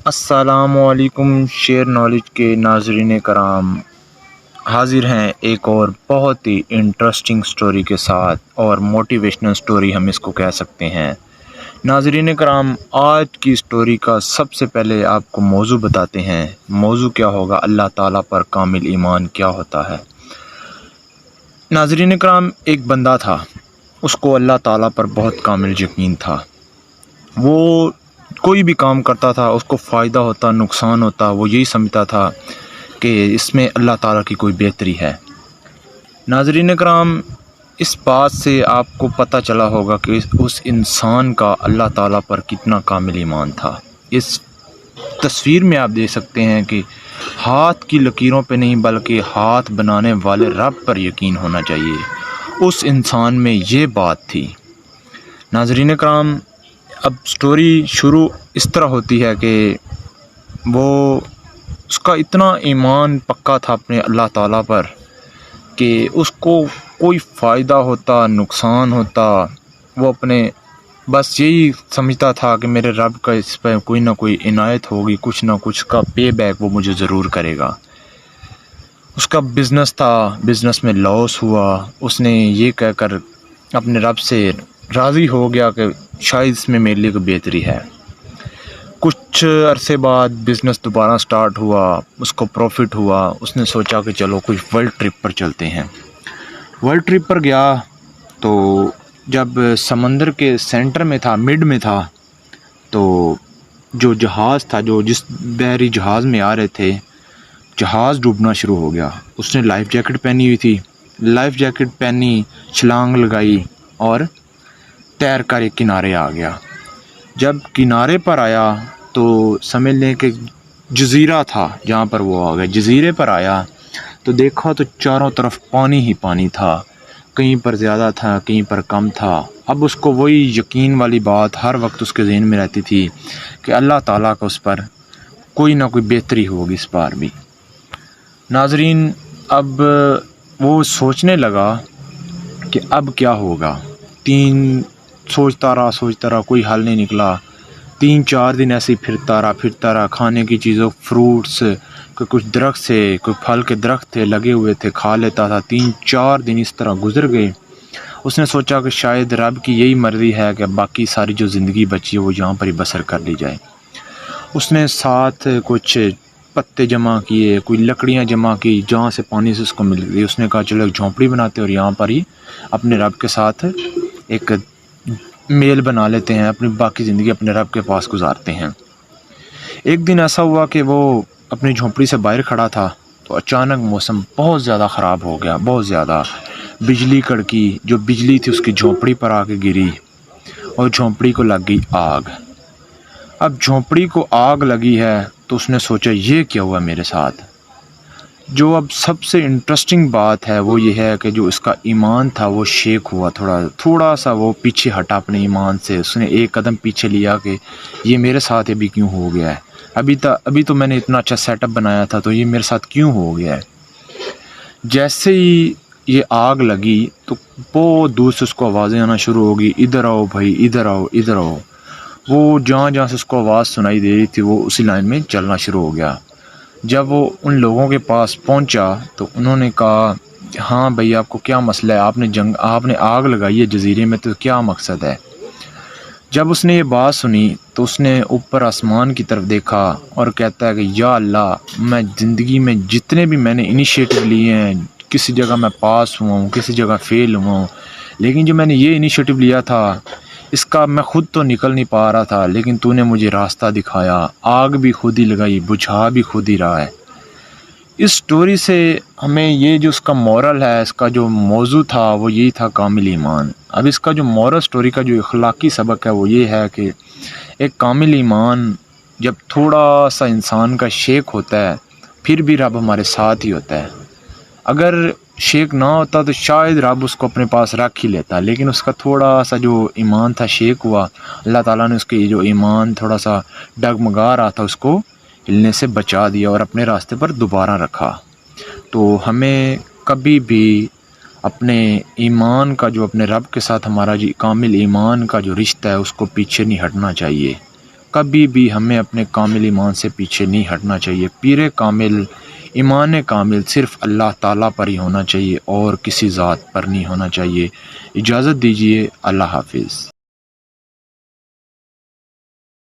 السلام علیکم share knowledge کے ناظرین کرام، حاضر ہیں ایک اور بہت ہی انٹرسٹنگ سٹوری کے ساتھ، اور موٹیویشنل سٹوری ہم اس کو کہہ سکتے ہیں۔ ناظرین کرام، آج کی سٹوری کا سب سے پہلے آپ کو موضوع بتاتے ہیں۔ موضوع کیا ہوگا؟ اللہ تعالیٰ پر کامل ایمان کیا ہوتا ہے۔ ناظرین کرام، ایک بندہ تھا، اس کو اللہ تعالیٰ پر بہت کامل یقین تھا۔ وہ کوئی بھی کام کرتا تھا، اس کو فائدہ ہوتا نقصان ہوتا، وہ یہی سمجھتا تھا کہ اس میں اللہ تعالیٰ کی کوئی بہتری ہے۔ ناظرین کرام، اس بات سے آپ کو پتہ چلا ہوگا کہ اس انسان کا اللہ تعالیٰ پر کتنا کامل ایمان تھا۔ اس تصویر میں آپ دیکھ سکتے ہیں کہ ہاتھ کی لکیروں پہ نہیں بلکہ ہاتھ بنانے والے رب پر یقین ہونا چاہیے۔ اس انسان میں یہ بات تھی۔ ناظرین کرام، اب سٹوری شروع اس طرح ہوتی ہے کہ اس کا اتنا ایمان پکا تھا اپنے اللہ تعالیٰ پر کہ اس کو کوئی فائدہ ہوتا نقصان ہوتا، وہ اپنے بس یہی سمجھتا تھا کہ میرے رب کا اس پہ کوئی نہ کوئی عنایت ہوگی، کچھ نہ کچھ کا پے بیک وہ مجھے ضرور کرے گا۔ اس کا بزنس تھا، بزنس میں لاس ہوا، اس نے یہ کہہ کر اپنے رب سے راضی ہو گیا کہ شاید اس میں میرے لیے کوئی بہتری ہے۔ کچھ عرصے بعد بزنس دوبارہ سٹارٹ ہوا، اس کو پروفٹ ہوا۔ اس نے سوچا کہ چلو کوئی ورلڈ ٹرپ پر چلتے ہیں۔ ورلڈ ٹرپ پر گیا تو جب سمندر کے سینٹر میں تھا، مڈ میں تھا، تو جو جہاز تھا، جس بحری جہاز میں آ رہے تھے، جہاز ڈوبنا شروع ہو گیا۔ اس نے لائف جیکٹ پہنی ہوئی تھی، لائف جیکٹ پہنی، چھلانگ لگائی اور تیر کر ایک کنارے آ گیا۔ جب کنارے پر آیا تو سمجھ لیں کہ جزیرہ تھا جہاں پر وہ آ گیا۔ جزیرے پر آیا تو دیکھا تو چاروں طرف پانی ہی پانی تھا، کہیں پر زیادہ تھا کہیں پر کم تھا۔ اب اس کو وہی یقین والی بات ہر وقت اس کے ذہن میں رہتی تھی کہ اللہ تعالیٰ کا اس پر کوئی نہ کوئی بہتری ہوگی اس بار بھی۔ ناظرین، اب وہ سوچنے لگا کہ اب کیا ہوگا۔ سوچتا رہا، کوئی حل نہیں نکلا۔ 3-4 دن ایسے ہی پھرتا رہا، کھانے کی چیزوں، فروٹس، کچھ درخت تھے، کوئی پھل کے درخت تھے لگے ہوئے تھے، کھا لیتا تھا۔ 3-4 دن اس طرح گزر گئے۔ اس نے سوچا کہ شاید رب کی یہی مرضی ہے کہ باقی ساری جو زندگی بچی ہے وہ یہاں پر ہی بسر کر لی جائے۔ اس نے ساتھ کچھ پتے جمع کیے، کوئی لکڑیاں جمع کی جہاں سے پانی سے اس کو مل گئی۔ اس نے کہا چلو ایک جھونپڑی بناتے اور یہاں پر ہی اپنے رب کے ساتھ ایک میل بنا لیتے ہیں، اپنی باقی زندگی اپنے رب کے پاس گزارتے ہیں۔ ایک دن ایسا ہوا کہ وہ اپنی جھونپڑی سے باہر کھڑا تھا تو اچانک موسم بہت زیادہ خراب ہو گیا، بہت زیادہ بجلی کڑکی۔ جو بجلی تھی اس کی جھونپڑی پر آ کے گری اور جھونپڑی کو لگ گئی آگ۔ اب جھونپڑی کو آگ لگی ہے تو اس نے سوچا یہ کیا ہوا میرے ساتھ۔ جو اب سب سے انٹرسٹنگ بات ہے وہ یہ ہے کہ جو اس کا ایمان تھا وہ شیک ہوا، تھوڑا سا وہ پیچھے ہٹا اپنے ایمان سے۔ اس نے ایک قدم پیچھے لیا کہ یہ میرے ساتھ ابھی کیوں ہو گیا ہے، ابھی تو میں نے اتنا اچھا سیٹ اپ بنایا تھا تو یہ میرے ساتھ کیوں ہو گیا ہے۔ جیسے ہی یہ آگ لگی تو بہت دور سے اس کو آوازیں آنا شروع ہو گئی، ادھر آؤ بھائی، ادھر آؤ ادھر آؤ۔ وہ جہاں سے اس کو آواز سنائی دے رہی تھی وہ اسی لائن میں چلنا شروع ہو گیا۔ جب وہ ان لوگوں کے پاس پہنچا تو انہوں نے کہا ہاں بھائی، آپ کو کیا مسئلہ ہے؟ آپ نے آگ لگائی ہے جزیرے میں، تو کیا مقصد ہے؟ جب اس نے یہ بات سنی تو اس نے اوپر آسمان کی طرف دیکھا اور کہتا ہے کہ یا اللہ، میں زندگی میں جتنے بھی میں نے انیشیٹو لیے ہیں، کسی جگہ میں پاس ہوا ہوں، کسی جگہ فیل ہوا ہوں، لیکن جو میں نے یہ انیشیٹو لیا تھا اس کا میں خود تو نکل نہیں پا رہا تھا، لیکن تو نے مجھے راستہ دکھایا، آگ بھی خود ہی لگائی، بجھا بھی خود ہی رہا ہے۔ اس سٹوری سے ہمیں یہ جو اس کا مورل ہے، اس کا جو موضوع تھا وہ یہی تھا، کامل ایمان۔ اب اس کا جو مورل سٹوری کا جو اخلاقی سبق ہے وہ یہ ہے کہ ایک کامل ایمان جب تھوڑا سا انسان کا شیک ہوتا ہے پھر بھی رب ہمارے ساتھ ہی ہوتا ہے۔ اگر شیک نہ ہوتا تو شاید رب اس کو اپنے پاس رکھ ہی لیتا، لیکن اس کا تھوڑا سا جو ایمان تھا شیک ہوا، اللہ تعالیٰ نے اس کے جو ایمان تھوڑا سا ڈگمگا رہا تھا اس کو ہلنے سے بچا دیا اور اپنے راستے پر دوبارہ رکھا۔ تو ہمیں کبھی بھی اپنے ایمان کا جو اپنے رب کے ساتھ ہمارا جو کامل ایمان کا جو رشتہ ہے اس کو پیچھے نہیں ہٹنا چاہیے۔ کبھی بھی ہمیں اپنے کامل ایمان سے پیچھے نہیں ہٹنا چاہیے۔ پیر کامل، ایمان کامل صرف اللہ تعالیٰ پر ہی ہونا چاہیے اور کسی ذات پر نہیں ہونا چاہیے۔ اجازت دیجیے، اللہ حافظ۔